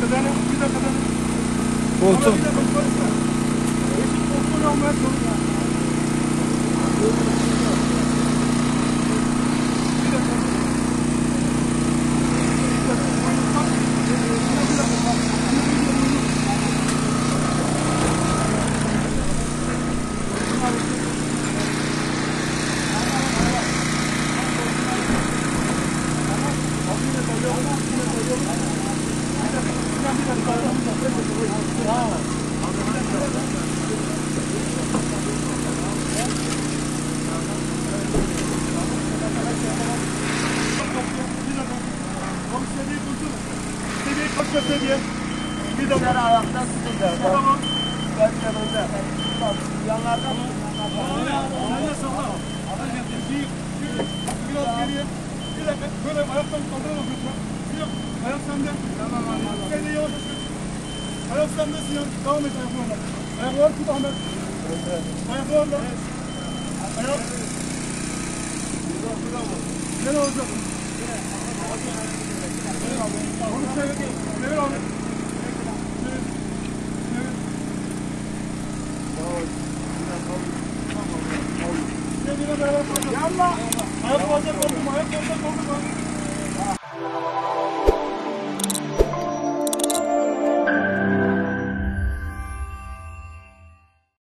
dakika dene. Bir dakika dene. Koltuğum. Bir dakika konuşma. Eşit koltuğunu almaya çalışma. Bir dakika. Seviye. Bir de sen ayakta tutun. Tamam. Ben yanında. Yanlardan mı? Yanlardan salla. Biraz geriye. Bir dakika. Böyle ayaktan kaldıramam lütfen. Yok. Ayak sende. Tamam anladım. Sen de yavaş yavaş. Ayak sende Sinan. Devam et ayaklarına. Ayaklar tut Ahmet. Ayaklarla. Ayak. Gel olacak. Onu çevir. Çevir abi. Yalla. Ayak fazla koydum. Ayak fazla koydum.